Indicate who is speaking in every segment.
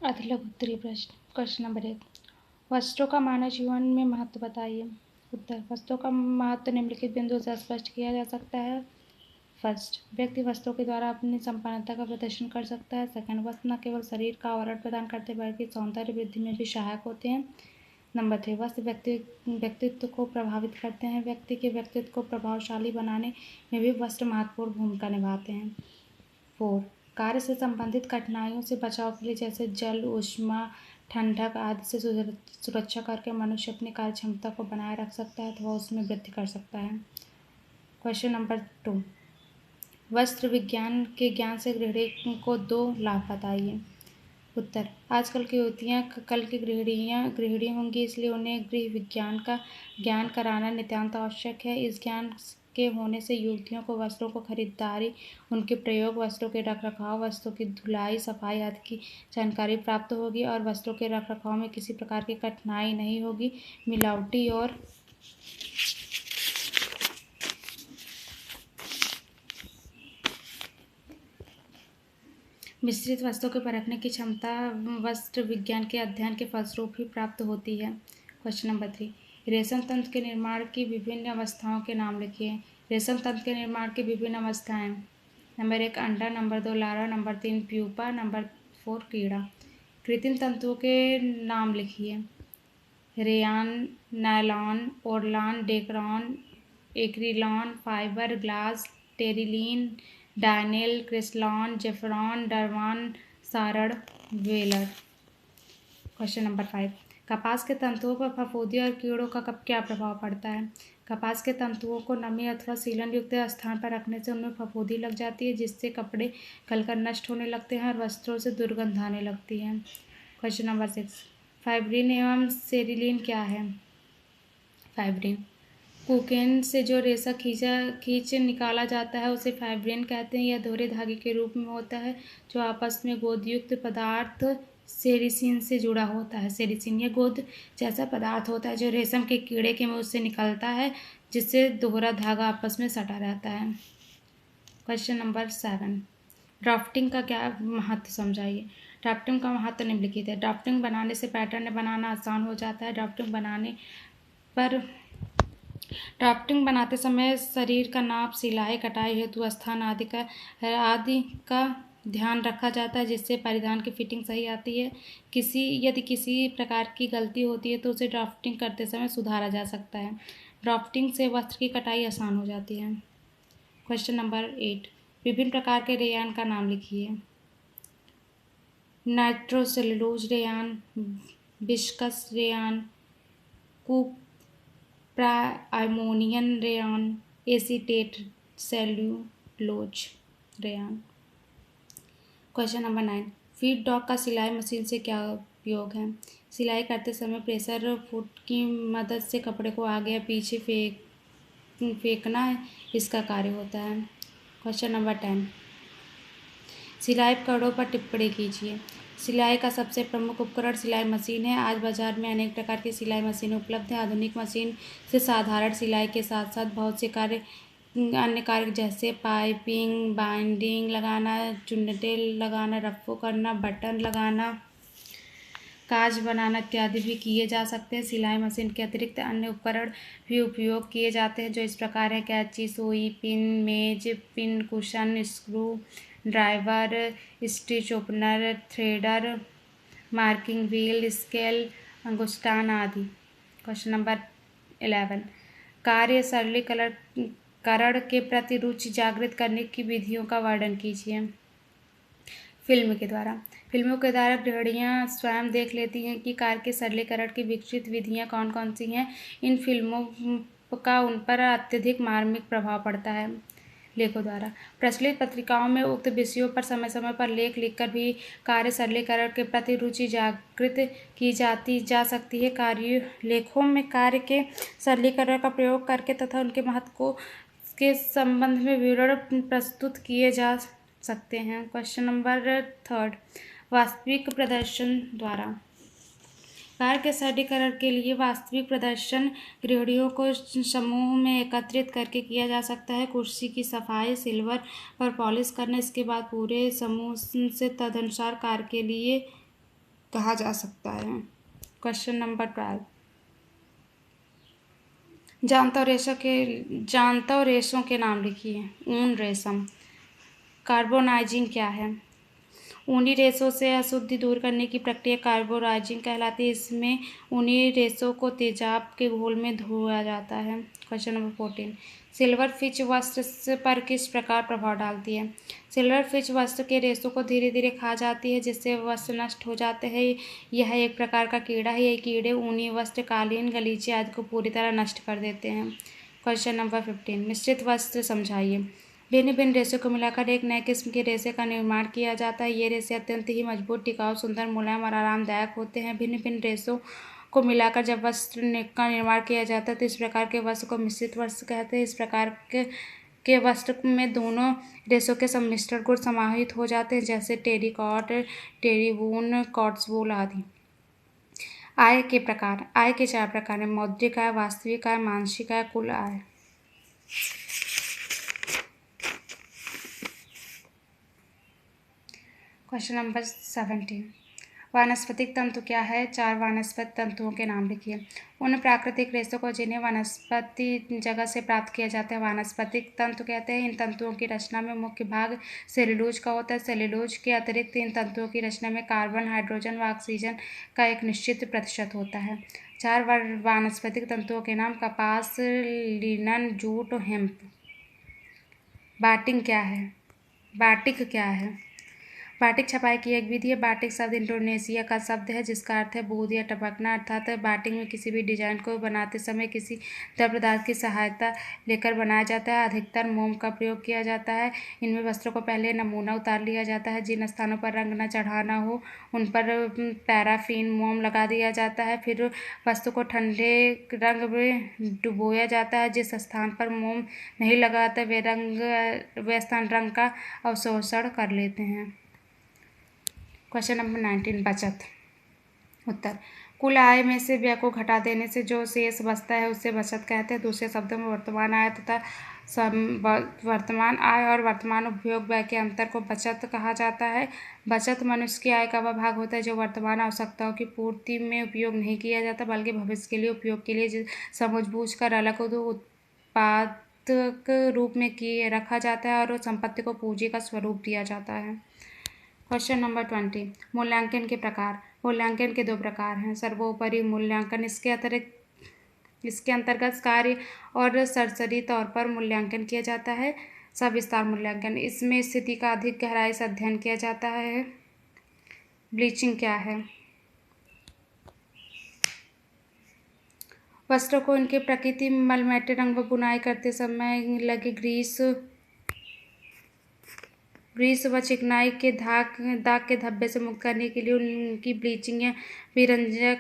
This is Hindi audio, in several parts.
Speaker 1: अधिलघु उत्तरीय प्रश्न। क्वेश्चन नंबर 1, वस्त्रों का मानव जीवन में महत्व बताइए। उत्तर, वस्त्रों का महत्व निम्नलिखित बिंदुओं से स्पष्ट किया जा सकता है। फर्स्ट, व्यक्ति वस्त्रों के द्वारा अपनी संपन्नता का प्रदर्शन कर सकता है। सेकंड, वस्त्र न केवल शरीर का आवरण प्रदान करते बल्कि सौंदर्य वृद्धि में भी सहायक होते हैं। नंबर 3, वस्त्र व्यक्तित्व को प्रभावित करते हैं। व्यक्ति के व्यक्तित्व को प्रभावशाली बनाने में भी वस्त्र महत्वपूर्ण भूमिका निभाते हैं। 4, कार्य से संबंधित कठिनाइयों से बचाव के लिए जैसे जल, ऊष्मा, ठंडक आदि से सुरक्षा करके मनुष्य अपनी कार्य क्षमता को बनाए रख सकता है अथवा उसमें वृद्धि कर सकता है। क्वेश्चन नंबर 2, वस्त्र विज्ञान के ज्ञान से गृहिणी को 2 लाभ बताइए। उत्तर, आजकल की युवतियाँ कल की गृहिणी होंगी, इसलिए उन्हें गृह विज्ञान का ज्ञान कराना नितांत आवश्यक है। इस ज्ञान के होने से युवतियों को वस्त्रों को खरीदारी, उनके प्रयोग, वस्त्रों के रखरखाव, वस्त्रों की धुलाई, सफाई आदि की जानकारी प्राप्त होगी और वस्त्रों के रखरखाव में किसी प्रकार की कठिनाई नहीं होगी। मिलावटी और मिश्रित वस्त्रों के परखने की क्षमता वस्त्र विज्ञान के अध्ययन के फलस्वरूप ही प्राप्त होती है। क्वेश्चन नंबर 3, रेशम तंतु के निर्माण की विभिन्न अवस्थाओं के नाम लिखिए। रेशम तंतु के निर्माण की विभिन्न अवस्थाएं। नंबर 1, अंडा। Number 2, larva. Number 3, pupa. Number 4, कीड़ा। कृत्रिम तंतुओं के नाम लिखिए। Rayon, nylon, orlon, dacron, acrilan, fibreglass, terylene, dynel, crislan, zefran, darvan, saran, verel. Question number 5, कपास के तंतुओं पर फफूंदी और कीड़ों का कब क्या प्रभाव पड़ता है। कपास के तंतुओं को नमी अथवा सीलन युक्त स्थान पर रखने से उनमें फफूंदी लग जाती है, जिससे कपड़े गलकर नष्ट होने लगते हैं और वस्त्रों से दुर्गंध आने लगती है। क्वेश्चन नंबर 6, फाइब्रिन एवं सेरिलीन क्या है। फाइब्रिन, कोकून से जो रेशा खींच निकाला जाता है उसे फाइब्रिन कहते हैं। यह दोहरे धागे के रूप में होता है जो आपस में गोंदयुक्त पदार्थ सेरिसिन से जुड़ा होता है। सेरिसिन यह गोंद जैसा पदार्थ होता है जो रेशम के कीड़े के मुंह से निकलता है, जिससे दोहरा धागा आपस में सटा रहता है। क्वेश्चन नंबर 7, ड्राफ्टिंग का क्या महत्व समझाइए। ड्राफ्टिंग का महत्व निम्नलिखित है। ड्राफ्टिंग बनाने से पैटर्न बनाना आसान हो जाता है। ड्राफ्टिंग बनाते समय शरीर का नाप, सिलाई, कटाई हेतु स्थान आदि का ध्यान रखा जाता है, जिससे परिधान की फिटिंग सही आती है। यदि किसी प्रकार की गलती होती है तो उसे ड्राफ्टिंग करते समय सुधारा जा सकता है। ड्राफ्टिंग से वस्त्र की कटाई आसान हो जाती है। क्वेश्चन नंबर 8, विभिन्न प्रकार के रेयान का नाम लिखिए। नाइट्रोसेलुलोज रेयान, विस्कस रेयान, प्राइमोनियन rayon, acetate cellulose rayon. Question number 9, feed dog का सिलाई मशीन से क्या उपयोग है। सिलाई करते समय प्रेशर फुट की मदद से कपड़े को आगे या पीछे फेंकना इसका कार्य होता है। क्वेश्चन नंबर 10, सिलाई उपकरणों पर टिप्पणी कीजिए। सिलाई का सबसे प्रमुख उपकरण सिलाई मशीन है। आज बाजार में अनेक प्रकार की सिलाई मशीन उपलब्ध है। आधुनिक मशीन से साधारण सिलाई के साथ साथ बहुत से अन्य कार्य जैसे पाइपिंग, बाइंडिंग लगाना, चुन्नटें लगाना, रफ्फू करना, बटन लगाना, काज बनाना इत्यादि भी किए जा सकते हैं। सिलाई मशीन के अतिरिक्त अन्य उपकरण भी उपयोग किए जाते हैं जो इस प्रकार है: कैंची, सुई, पिन, मेज, pin cushion, screwdriver, stitch opener, threader, marking wheel, scale, अंगुस्टान आदि। क्वेश्चन नंबर 11, कार्य सरलीकरण के प्रति रुचि जागृत करने की विधियों का वर्णन कीजिए। फिल्मों के द्वारा गृहिणियाँ स्वयं देख लेती हैं कि कार्य के सरलीकरण की विकसित विधियाँ कौन कौन सी हैं। इन फिल्मों का उन पर अत्यधिक मार्मिक प्रभाव पड़ता है। लेखों द्वारा प्रचलित पत्रिकाओं में उक्त विषयों पर समय समय पर लेख लिखकर भी कार्य सरलीकरण के प्रति रुचि जागृत की जा सकती है। लेखों में कार्य के सरलीकरण का प्रयोग करके तथा उनके महत्व के संबंध में विवरण प्रस्तुत किए जा सकते हैं। क्वेश्चन नंबर 3, वास्तविक प्रदर्शन द्वारा कार्य के सरलीकरण के लिए वास्तविक प्रदर्शन गृहिणियों को समूह में एकत्रित करके किया जा सकता है। कुर्सी की सफाई, सिल्वर पर पॉलिश करना, इसके बाद पूरे समूह से तदनुसार कार्य के लिए कहा जा सकता है। क्वेश्चन नंबर 12, जानता और रेशों के नाम लिखिए। ऊन रेशम। कार्बोनाइजिंग क्या है? ऊनी रेशों से अशुद्धि दूर करने की प्रक्रिया कार्बोनाइजिंग कहलाती है। इसमें ऊनी रेशों को तेजाब के घोल में धोया जाता है। क्वेश्चन नंबर 14, सिल्वर फिश वस्त्र पर किस प्रकार प्रभाव डालती है? सिल्वर फिश वस्त्र के रेशों को धीरे धीरे खा जाती है, जिससे वस्त्र नष्ट हो जाते हैं। यह एक प्रकार का कीड़ा है। ये कीड़े ऊनी वस्त्र, कालीन, गलीचे आदि को पूरी तरह नष्ट कर देते हैं। क्वेश्चन नंबर 15, मिश्रित वस्त्र समझाइए। भिन्न भिन्न रेशे को मिलाकर एक नए किस्म के रेशे का निर्माण किया जाता है। ये रेशे अत्यंत ही मजबूत, टिकाऊ, सुंदर, मुलायम और आरामदायक होते हैं। भिन्न भिन्न रेशों को मिलाकर जब वस्त्र का निर्माण किया जाता है तो इस प्रकार के वस्त्र को मिश्रित वस्त्र कहते हैं। इस प्रकार के वस्त्र में दोनों रेशों के सम्मिश्रण गुण समाहित हो जाते हैं, जैसे टेरिकॉट, टेरिवून, कॉट्सवूल आदि। आय के प्रकार। आय के 4 प्रकार हैं: मौद्रिक आय, वास्तविक आय, मानसिक आय, कुल आय। क्वेश्चन नंबर 17, वानस्पतिक तंतु क्या है? 4 वानस्पतिक तंतुओं के नाम लिखिए। उन प्राकृतिक रेशों को जिन्हें वनस्पति जगत से प्राप्त किया जाता है वानस्पतिक तंतु कहते हैं। इन तंतुओं की रचना में मुख्य भाग सेल्यूलोज का होता है। सेल्यूलोज के अतिरिक्त इन तंतुओं की रचना में कार्बन, हाइड्रोजन व ऑक्सीजन का एक निश्चित प्रतिशत होता है। 4 वानस्पतिक तंतुओं के नाम: कपास, लिनन, जूट, हेम्प। बाटिक क्या है? बाटिक छपाई की एक विधि है। बाटिक शब्द इंडोनेशिया का शब्द है, जिसका अर्थ है बूंद या टपकना। अर्थात बाटिक में किसी भी डिजाइन को बनाते समय किसी द्रव पदार्थ की सहायता लेकर बनाया जाता है। अधिकतर मोम का प्रयोग किया जाता है। इनमें वस्त्रों को पहले नमूना उतार लिया जाता है। जिन स्थानों पर रंग न चढ़ाना हो उन पर पैराफिन मोम लगा दिया जाता है। फिर वस्तु को ठंडे रंग में डुबोया जाता है। जिस स्थान पर मोम नहीं लगाता वे स्थान रंग का अवशोषण कर लेते हैं। क्वेश्चन नंबर 19, बचत। उत्तर: कुल आय में से व्यय को घटा देने से जो शेष बचता है उसे बचत कहते हैं। दूसरे शब्दों में वर्तमान आय तथा वर्तमान आय और वर्तमान उपयोग व्यय के अंतर को बचत कहा जाता है। बचत मनुष्य की आय का वह भाग होता है जो वर्तमान आवश्यकताओं की पूर्ति में उपयोग नहीं किया जाता, बल्कि भविष्य के लिए उपयोग के लिए समझबूझ कर अलग उत्पादक रूप में रखा जाता है और संपत्ति को पूंजी का स्वरूप दिया जाता है। क्वेश्चन नंबर 20, मूल्यांकन के प्रकार। मूल्यांकन के 2 प्रकार हैं: सर्वोपरि मूल्यांकन। इसके अंतर्गत कार्य और सरसरी तौर पर मूल्यांकन किया जाता है। सविस्तार मूल्यांकन, इसमें स्थिति का अधिक गहराई से अध्ययन किया जाता है। ब्लीचिंग क्या है? वस्त्रों को इनके प्रकृति मलमैटे रंग व बुनाई करते समय लगे ग्रीस व चिकनाई के दाग के धब्बे से मुक्त करने के लिए उनकी ब्लीचिंग या विरंजक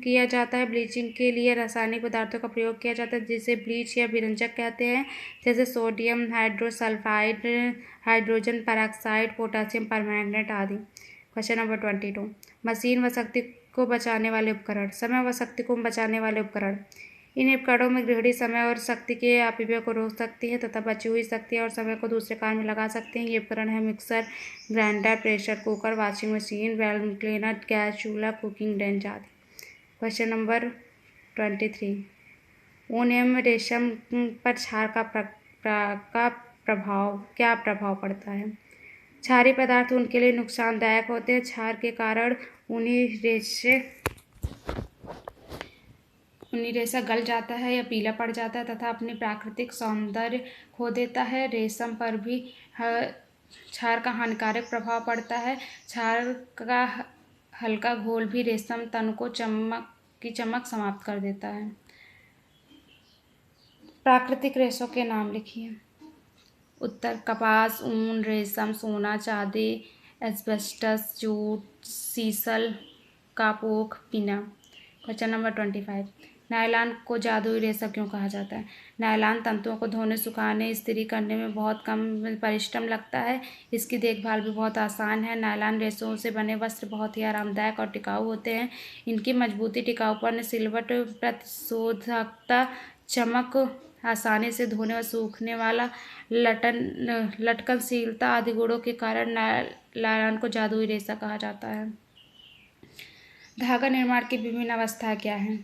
Speaker 1: किया जाता है। ब्लीचिंग के लिए रासायनिक पदार्थों का प्रयोग किया जाता है जिसे ब्लीच या विरंजक कहते हैं, जैसे sodium hydrosulphide, hydrogen peroxide, potassium permanganate आदि। क्वेश्चन नंबर 22, मशीन व शक्ति को बचाने वाले उपकरण। समय व शक्ति को बचाने वाले उपकरण। इन उपकरणों में गृहिणी समय और शक्ति के अपव्यय को रोक सकती है तथा बची हुई शक्ति और समय को दूसरे कार्य में लगा सकते हैं। ये उपकरण है mixer grinder, pressure cooker, washing machine, vacuum cleaner, gas चूल्हा, कुकिंग रेंज आदि। क्वेश्चन नंबर 23, ऊन एवं रेशम पर क्षार का क्या प्रभाव पड़ता है? क्षारीय पदार्थ उनके लिए नुकसानदायक होते हैं। क्षार के कारण ऊनी रेशा गल जाता है या पीला पड़ जाता है तथा अपनी प्राकृतिक सौंदर्य खो देता है। रेशम पर भी क्षार का हानिकारक प्रभाव पड़ता है। क्षार का हल्का घोल भी रेशम तन को चमक समाप्त कर देता है। प्राकृतिक रेशों के नाम लिखिए। उत्तर: कपास, ऊन, रेशम, सोना, चांदी, एस्बेस्टस, जूट, सीसल, कापोख, पिना। क्वेश्चन नंबर 25, नायलॉन को जादुई रेशा क्यों कहा जाता है? नायलॉन तंतुओं को धोने, सुखाने, इस्त्री करने में बहुत कम परिश्रम लगता है। इसकी देखभाल भी बहुत आसान है। नायलॉन रेशों से बने वस्त्र बहुत ही आरामदायक और टिकाऊ होते हैं। इनकी मजबूती, टिकाऊपन, सिलवट, प्रतिशोधकता, चमक, आसानी से धोने व सूखने वाला लटकनशीलता आदि गुणों के कारण नायलॉन को जादुई रेशा कहा जाता है। धागा निर्माण की विभिन्न अवस्था क्या है?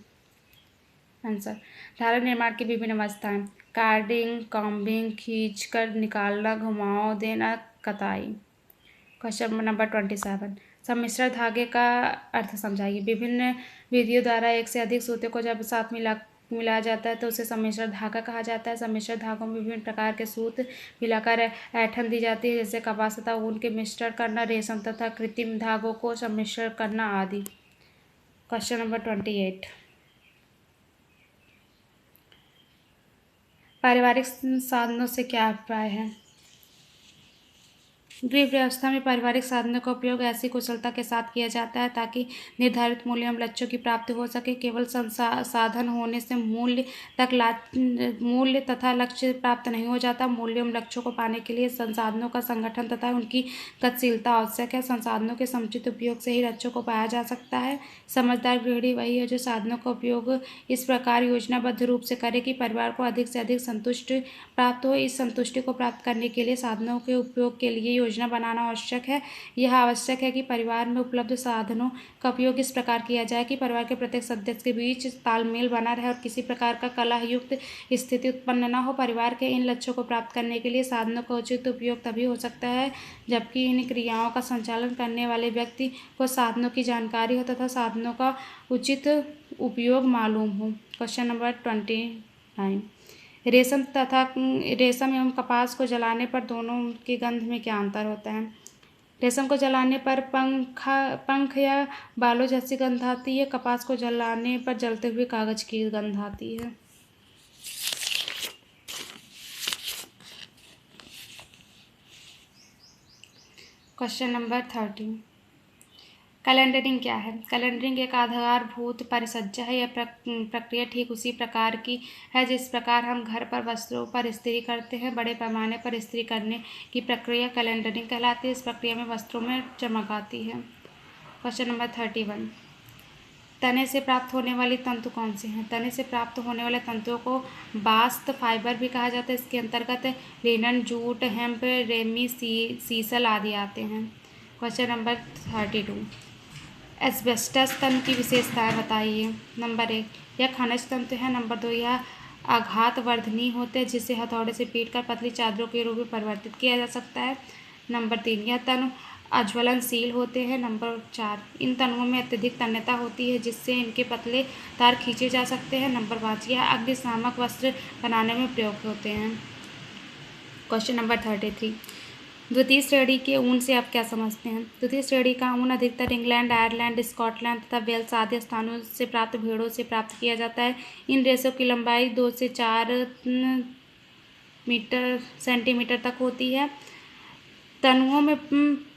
Speaker 1: आंसर, धागा निर्माण की विभिन्न अवस्थाएं, कार्डिंग, कॉम्बिंग, खींचकर निकालना, घुमाव देना, कताई। क्वेश्चन नंबर 27, सम्मिश्र धागे का अर्थ समझाइए। विभिन्न विधियों द्वारा एक से अधिक सूतों को जब साथ मिलाया जाता है तो उसे सम्मिश्र धागा कहा जाता है। सम्मिश्र धागों में विभिन्न प्रकार के सूत मिलाकर ऐंठन दी जाती है, जैसे कपास तथा ऊन के मिश्रण करना, रेशम तथा कृत्रिम धागों को सम्मिश्रण करना आदि। क्वेश्चन नंबर 28, पारिवारिक साधनों से क्या अभिप्राय है? गृह व्यवस्था में पारिवारिक साधनों का उपयोग ऐसी कुशलता के साथ किया जाता है ताकि निर्धारित मूल्य एवं लक्ष्यों की प्राप्ति हो सके। केवल साधन होने से मूल्य तथा लक्ष्य प्राप्त नहीं हो जाता। मूल्य एवं लक्ष्यों को पाने के लिए संसाधनों का संगठन तथा उनकी गतिशीलता आवश्यक है। संसाधनों के समुचित उपयोग से ही लक्ष्यों को पाया जा सकता है। समझदार गृहिणी वही है जो साधनों का उपयोग इस प्रकार योजनाबद्ध रूप से करे कि परिवार को अधिक से अधिक संतुष्टि प्राप्त हो। इस संतुष्टि को प्राप्त करने के लिए साधनों के उपयोग के लिए योजना बनाना आवश्यक है। यह आवश्यक है कि परिवार में उपलब्ध साधनों का उपयोग इस प्रकार किया जाए कि परिवार के प्रत्येक सदस्य के बीच तालमेल बना रहे और किसी प्रकार का कलहयुक्त स्थिति उत्पन्न न हो। परिवार के इन लक्ष्यों को प्राप्त करने के लिए साधनों का उचित उपयोग तभी हो सकता है जबकि इन क्रियाओं का संचालन करने वाले व्यक्ति को साधनों की जानकारी हो तथा साधनों का उचित उपयोग मालूम हो। क्वेश्चन नंबर 29, रेशम एवं कपास को जलाने पर दोनों की गंध में क्या अंतर होता है? रेशम को जलाने पर पंख या बालों जैसी गंध आती है। कपास को जलाने पर जलते हुए कागज की गंध आती है। क्वेश्चन नंबर 30, कैलेंडरिंग क्या है? कैलेंडरिंग एक आधारभूत परिसज्जा है। यह प्रक्रिया ठीक उसी प्रकार की है जिस प्रकार हम घर पर वस्त्रों पर इस्त्री करते हैं। बड़े पैमाने पर इस्त्री करने की प्रक्रिया कैलेंडरिंग कहलाती है। इस प्रक्रिया में वस्त्रों में चमक आती है। क्वेश्चन नंबर 31, तने से प्राप्त होने वाली तंतु कौन से हैं? तने से प्राप्त होने वाले तंतुओं को बास्ट फाइबर भी कहा जाता है। इसके अंतर्गत linen, jute, hemp, ramie, sisal आदि आते हैं। क्वेश्चन नंबर 32, एस्बेस्टस तंतु की विशेषताएं बताइए। नंबर 1, यह खनिज तंतु है। नंबर 2, यह आघातवर्धनी होते हैं जिसे हथौड़े से पीटकर पतली चादरों के रूप में परिवर्तित किया जा सकता है। नंबर 3, यह तनु अज्वलनशील होते हैं। नंबर 4, इन तनुओं में अत्यधिक तन्यता होती है जिससे इनके पतले तार खींचे जा सकते हैं। नंबर 5, यह अग्निशामक वस्त्र बनाने में प्रयोग होते हैं। क्वेश्चन नंबर 33, द्वितीय श्रेणी के ऊन से आप क्या समझते हैं? द्वितीय श्रेणी का ऊन अधिकतर इंग्लैंड, आयरलैंड, स्कॉटलैंड तथा वेल्स आदि स्थानों से प्राप्त भेड़ों से प्राप्त किया जाता है। इन रेशों की लंबाई 2 से 4 सेंटीमीटर तक होती है। तनुओं में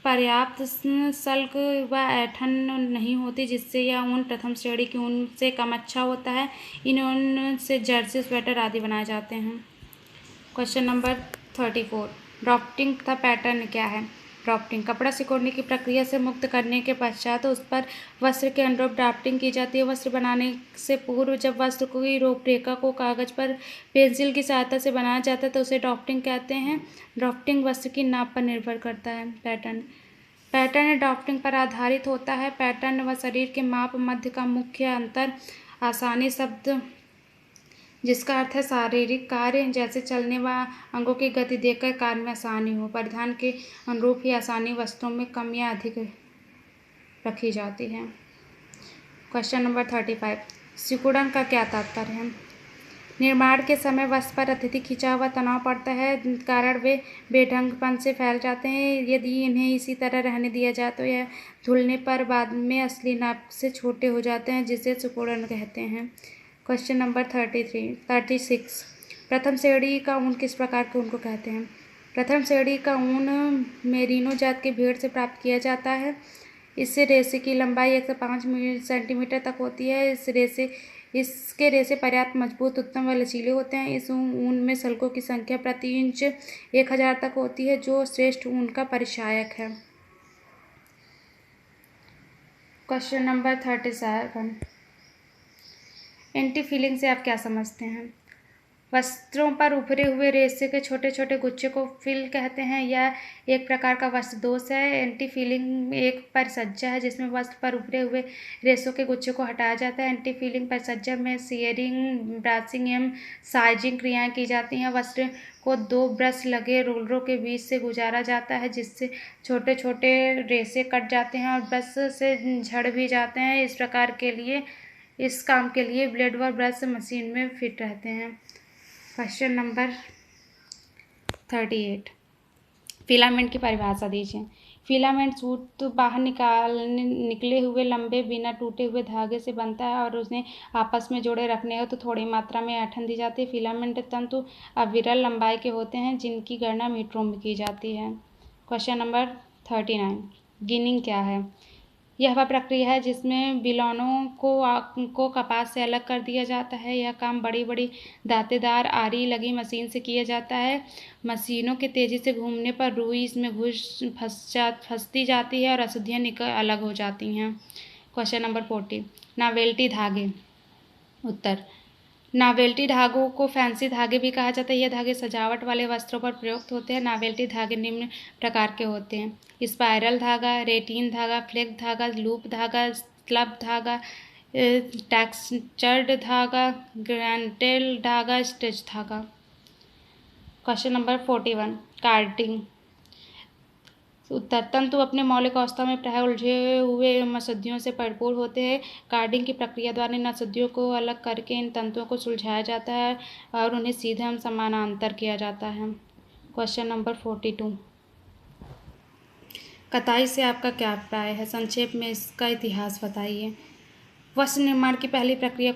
Speaker 1: पर्याप्त सल्क व ऐंठन नहीं होती जिससे यह ऊन प्रथम श्रेणी के ऊन से कम अच्छा होता है। इन ऊन से जर्सी, स्वेटर आदि बनाए जाते हैं। क्वेश्चन नंबर 34, ड्राफ्टिंग तथा पैटर्न क्या है? ड्राफ्टिंग, कपड़ा सिकोड़ने की प्रक्रिया से मुक्त करने के पश्चात उस पर वस्त्र के अनुरूप ड्राफ्टिंग की जाती है। वस्त्र बनाने से पूर्व जब वस्त्र की रूपरेखा को कागज पर पेंसिल की सहायता से बनाया जाता है तो उसे ड्राफ्टिंग कहते हैं। ड्राफ्टिंग वस्त्र की नाप पर निर्भर करता है। पैटर्न ड्राफ्टिंग पर आधारित होता है। पैटर्न व शरीर के माप मध्य का मुख्य अंतर आसानी शब्द जिसका अर्थ है शारीरिक कार्य जैसे चलने व अंगों की गति देखकर कार्य में आसानी हो। परिधान के अनुरूप ही आसानी वस्त्रों में कम या अधिक रखी जाती है। क्वेश्चन नंबर 35, सिकुड़न का क्या तात्पर्य है? निर्माण के समय वस्त्र पर अत्यधिक खिंचा हुआ तनाव पड़ता है कारण वे बेढंगपन से फैल जाते हैं। यदि इन्हें इसी तरह रहने दिया जाए तो यह धुलने पर बाद में असली नाप से छोटे हो जाते हैं जिसे सिकुड़न कहते हैं। क्वेश्चन नंबर 36, प्रथम श्रेणी का ऊन किस प्रकार के ऊन को कहते हैं? प्रथम श्रेणी का ऊन मेरिनो जात के भेड़ से प्राप्त किया जाता है। इससे रेशे की लंबाई 1 से 5 सेंटीमीटर तक होती है। इसके रेशे पर्याप्त मजबूत, उत्तम व लचीले होते हैं। इस ऊन में सल्कों की संख्या प्रति इंच 1000 तक होती है जो श्रेष्ठ ऊन का परिचायक है। क्वेश्चन नंबर 37, एंटी फीलिंग से आप क्या समझते हैं? वस्त्रों पर उभरे हुए रेशे के छोटे छोटे गुच्छे को फिल कहते हैं। यह एक प्रकार का वस्त्र दोष है। एंटी फीलिंग एक परिसज्जा है जिसमें वस्त्र पर उभरे हुए रेशों के गुच्छे को हटाया जाता है। एंटी फीलिंग परिसज्जा में सीयरिंग, ब्रासिंग एवं साइजिंग क्रियाएं की जाती हैं। वस्त्र को 2 ब्रश लगे रोलरों के बीच से गुजारा जाता है जिससे छोटे छोटे रेशे कट जाते हैं और ब्रश से झड़ भी जाते हैं। इस काम के लिए ब्लेड व ब्रश मशीन में फिट रहते हैं। क्वेश्चन नंबर 38, फिलामेंट की परिभाषा दीजिए। फिलामेंट सूत बाहर निकले हुए लंबे बिना टूटे हुए धागे से बनता है और उन्हें आपस में जोड़े रखने हो तो थोड़ी मात्रा में ऐंठन दी जाती है। फिलामेंट तंतु अविरल लंबाई के होते हैं जिनकी गणना मीटरों में की जाती है। क्वेश्चन नंबर 39, गिनिंग क्या है? यह वह प्रक्रिया है जिसमें बिलोनों को कपास से अलग कर दिया जाता है। यह काम बड़ी बड़ी दांतेदार आरी लगी मशीन से किया जाता है। मशीनों के तेजी से घूमने पर रुई इसमें फंसती जाती है और अशुद्धियाँ अलग हो जाती हैं। क्वेश्चन नंबर 40, नावेल्टी धागे। उत्तर, नावेल्टी धागों को फैंसी धागे भी कहा जाता है। यह धागे सजावट वाले वस्त्रों पर प्रयुक्त होते हैं। नावेल्टी धागे निम्न प्रकार के होते हैं: स्पाइरल धागा, रेटिन धागा, फ्लेक धागा, लूप धागा, स्लब धागा, टेक्सचर्ड धागा, ग्रेंटेल धागा, स्टिच धागा। Question number 41, carding. उत्तर, तंतु अपने मौलिक अवस्था में प्रायः उलझे हुए अशुद्धियों से भरपूर होते हैं। कार्डिंग की प्रक्रिया द्वारा इन अशुद्धियों को अलग करके इन तंतुओं को सुलझाया जाता है और उन्हें सीधे एवं समानांतर किया जाता है। क्वेश्चन नंबर 42, कताई से आपका क्या अभिप्राय है? संक्षेप में इसका इतिहास बताइए। वस्त्र निर्माण की पहली प्रक्रिया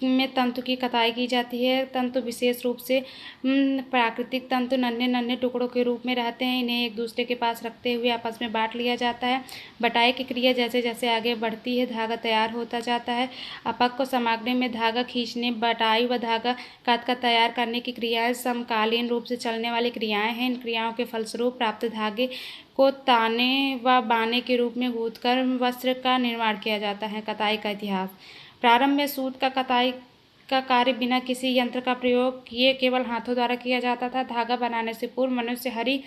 Speaker 1: में तंतु की कताई की जाती है। तंतु विशेष रूप से प्राकृतिक तंतु नन्हे नन्हे टुकड़ों के रूप में रहते हैं। इन्हें एक दूसरे के पास रखते हुए आपस में बांट लिया जाता है। बटाई की क्रिया जैसे जैसे आगे बढ़ती है धागा तैयार होता जाता है। अपक्व सामग्री में धागा खींचने, बटाई व धागा काटकर तैयार करने की क्रियाएं समकालीन रूप से चलने वाली क्रियाएं हैं। इन क्रियाओं के फलस्वरूप प्राप्त धागे को ताने व बाने के रूप में गूंथकर वस्त्र का निर्माण किया जाता है। कताई का इतिहास। प्रारंभ में सूत का कताई का कार्य बिना किसी यंत्र का प्रयोग किए केवल हाथों द्वारा किया जाता था। धागा बनाने से पूर्व मनुष्य हरी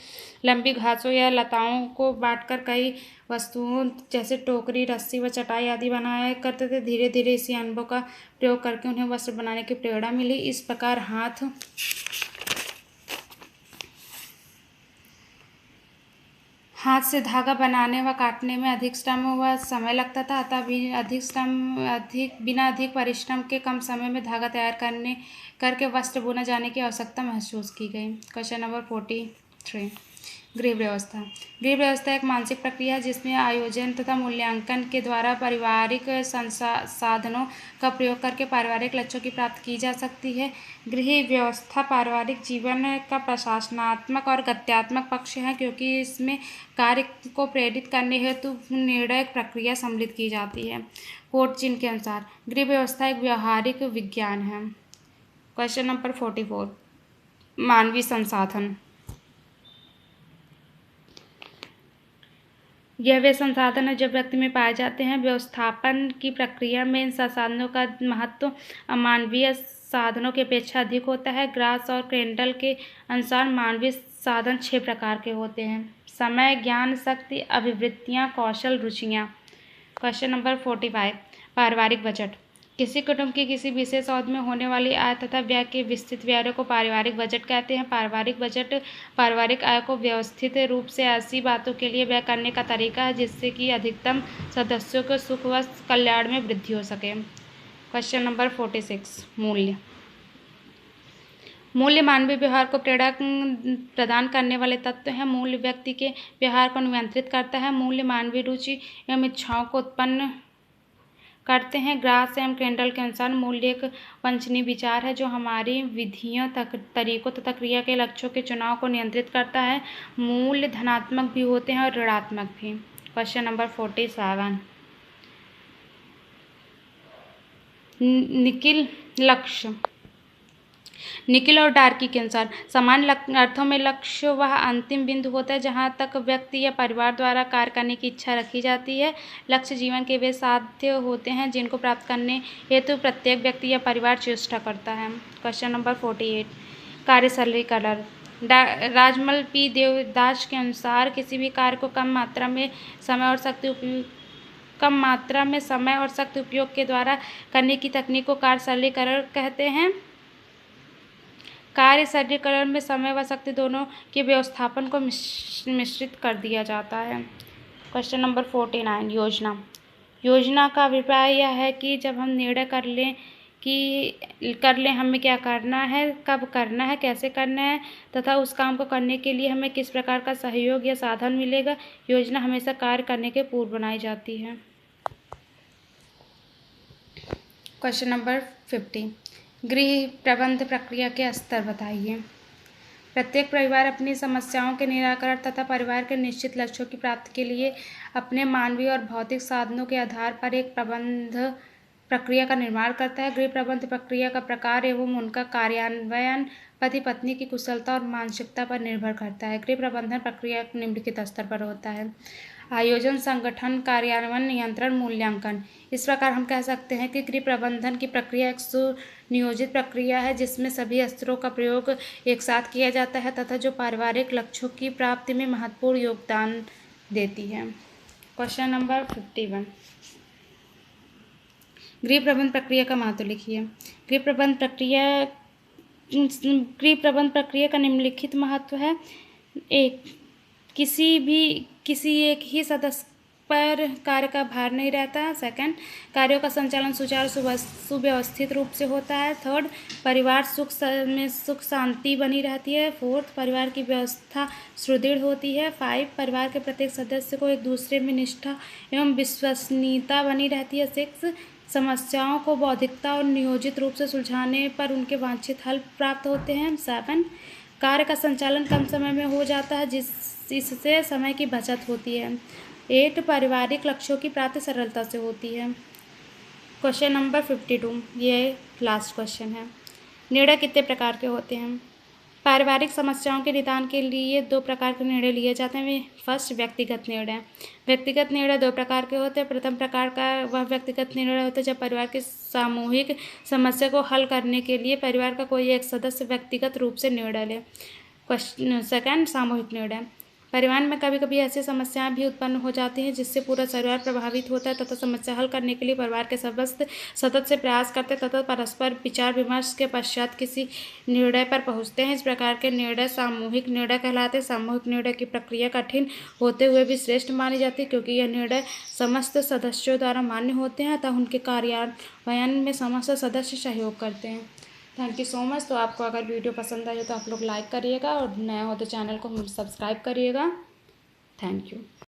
Speaker 1: लंबी घासों या लताओं को बांटकर कई वस्तुओं जैसे टोकरी, रस्सी व चटाई आदि बनाया करते थे। धीरे धीरे इसी अनुभव का प्रयोग करके उन्हें वस्त्र बनाने की प्रेरणा मिली। इस प्रकार हाथ से धागा बनाने व काटने में अधिक श्रम व समय लगता था, अतः बिना अधिक परिश्रम के कम समय में धागा तैयार करके वस्त्र बुना जाने की आवश्यकता महसूस की गई। क्वेश्चन नंबर 43, गृह व्यवस्था। गृह व्यवस्था एक मानसिक प्रक्रिया है जिसमें आयोजन तथा मूल्यांकन के द्वारा पारिवारिक साधनों का प्रयोग करके पारिवारिक लक्ष्यों की प्राप्ति की जा सकती है। गृह व्यवस्था पारिवारिक जीवन का प्रशासनात्मक और गत्यात्मक पक्ष है क्योंकि इसमें कार्य को प्रेरित करने हेतु निर्णय प्रक्रिया सम्मिलित की जाती है। कोटचिन के अनुसार गृह व्यवस्था एक व्यवहारिक विज्ञान है। क्वेश्चन नंबर 44, मानवीय संसाधन। यह वे संसाधन है जो व्यक्ति में पाए जाते हैं। व्यवस्थापन की प्रक्रिया में इन संसाधनों का महत्व अमानवीय साधनों की अपेक्षा अधिक होता है। ग्रास और क्रेंडल के अनुसार मानवीय साधन 6 प्रकार के होते हैं: समय, ज्ञान, शक्ति, अभिवृत्तियाँ, कौशल, रुचियाँ। क्वेश्चन नंबर 45, पारिवारिक बजट। किसी कुटुंब की किसी विशेष अवधि में होने वाली आय तथा व्यय के विस्तृत ब्यौरे को पारिवारिक बजट कहते हैं। पारिवारिक बजट पारिवारिक आय को व्यवस्थित रूप से ऐसी बातों के लिए व्यय करने का तरीका है जिससे कि अधिकतम सदस्यों के सुख व कल्याण में वृद्धि हो सके। क्वेश्चन नंबर 46, मूल्य। मूल्य मानवीय व्यवहार को प्रेरणा प्रदान करने वाले तत्व हैं। मूल्य व्यक्ति के व्यवहार को नियंत्रित करता है। मूल्य मानवीय रुचि एवं इच्छाओं को उत्पन्न करते हैं। ग्रास एवं क्रेंडल के अनुसार मूल्य एक वांछनीय विचार है जो हमारी विधियों, तरीकों तथा क्रिया के लक्ष्यों के चुनाव को नियंत्रित करता है। मूल्य धनात्मक भी होते हैं और ऋणात्मक भी। क्वेश्चन नंबर 47, निखिल लक्ष्य। निखिल और डार्की के अनुसार सामान्य अर्थों में लक्ष्य वह अंतिम बिंदु होता है जहां तक व्यक्ति या परिवार द्वारा कार्य करने की इच्छा रखी जाती है। लक्ष्य जीवन के वे साध्य होते हैं जिनको प्राप्त करने हेतु प्रत्येक व्यक्ति या परिवार चेष्टा करता है। क्वेश्चन नंबर 48, कार्य सरलीकरण। राजमल पी देवदास के अनुसार किसी भी कार्य को कम मात्रा में समय और शक्ति उपयोग के द्वारा करने की तकनीक को कार्य सरलीकरण कहते हैं। कार्य सरलीकरण में समय व शक्ति दोनों के व्यवस्थापन को मिश्रित कर दिया जाता है। क्वेश्चन नंबर 49, योजना। योजना का अभिप्राय यह है कि जब हम निर्णय कर लें हमें क्या करना है, कब करना है, कैसे करना है तथा उस काम को करने के लिए हमें किस प्रकार का सहयोग या साधन मिलेगा। योजना हमेशा कार्य करने के पूर्व बनाई जाती है। क्वेश्चन नंबर 50, गृह प्रबंध प्रक्रिया के स्तर बताइए। प्रत्येक परिवार अपनी समस्याओं के निराकरण तथा परिवार के निश्चित लक्ष्यों की प्राप्ति के लिए अपने मानवीय और भौतिक साधनों के आधार पर एक प्रबंध प्रक्रिया का निर्माण करता है। गृह प्रबंध प्रक्रिया का प्रकार एवं उनका कार्यान्वयन पति पत्नी की कुशलता और मानसिकता पर निर्भर करता है। गृह प्रबंधन प्रक्रिया निम्नलिखित स्तर पर होता है: आयोजन, संगठन, कार्यान्वयन, नियंत्रण, मूल्यांकन। इस प्रकार हम कह सकते हैं कि गृह प्रबंधन की प्रक्रिया एक सुनियोजित प्रक्रिया है जिसमें सभी स्तरों का प्रयोग एक साथ किया जाता है तथा जो पारिवारिक लक्ष्यों की प्राप्ति में महत्वपूर्ण योगदान देती है। क्वेश्चन नंबर 51, गृह प्रबंध प्रक्रिया का महत्व लिखिए। गृह प्रबंध प्रक्रिया का निम्नलिखित महत्व है: किसी एक ही सदस्य पर कार्य का भार नहीं रहता है। सेकंड, कार्यों का संचालन सुचारू सुव्यवस्थित रूप से होता है। थर्ड, परिवार सुख शांति बनी रहती है। फोर्थ, परिवार की व्यवस्था सुदृढ़ होती है। 5, परिवार के प्रत्येक सदस्य को एक दूसरे में निष्ठा एवं विश्वसनीयता बनी रहती है। 6, समस्याओं को बौद्धिकता और नियोजित रूप से सुलझाने पर उनके वांछित हल प्राप्त होते हैं। 7, कार्य का संचालन कम समय में हो जाता है जिससे समय की बचत होती है। 8, पारिवारिक लक्ष्यों की प्राप्ति सरलता से होती है। क्वेश्चन नंबर 52, ये लास्ट क्वेश्चन है। निर्णय कितने प्रकार के होते हैं? पारिवारिक समस्याओं के निदान के लिए 2 प्रकार के निर्णय लिए जाते हैं। फर्स्ट, व्यक्तिगत निर्णय। व्यक्तिगत निर्णय 2 प्रकार के होते हैं। प्रथम प्रकार का वह व्यक्तिगत निर्णय होता है जब परिवार की सामूहिक समस्या को हल करने के लिए परिवार का कोई एक सदस्य व्यक्तिगत रूप से निर्णय ले। सेकंड, सामूहिक निर्णय। परिवार में कभी कभी ऐसी समस्याएं भी उत्पन्न हो जाती हैं जिससे पूरा परिवार प्रभावित होता है तथा समस्या हल करने के लिए परिवार के समस्त सदस्य प्रयास करते तथा परस्पर विचार विमर्श के पश्चात किसी निर्णय पर पहुंचते हैं। इस प्रकार के निर्णय सामूहिक निर्णय कहलाते हैं। सामूहिक निर्णय की प्रक्रिया कठिन होते हुए भी श्रेष्ठ मानी जाती है क्योंकि यह निर्णय समस्त सदस्यों द्वारा मान्य होते हैं अतः उनके कार्यान्वयन में समस्त सदस्य सहयोग करते हैं। Thank you so much. तो आपको अगर वीडियो पसंद आए तो आप लोग लाइक करिएगा और नया हो तो चैनल को सब्सक्राइब करिएगा। Thank you.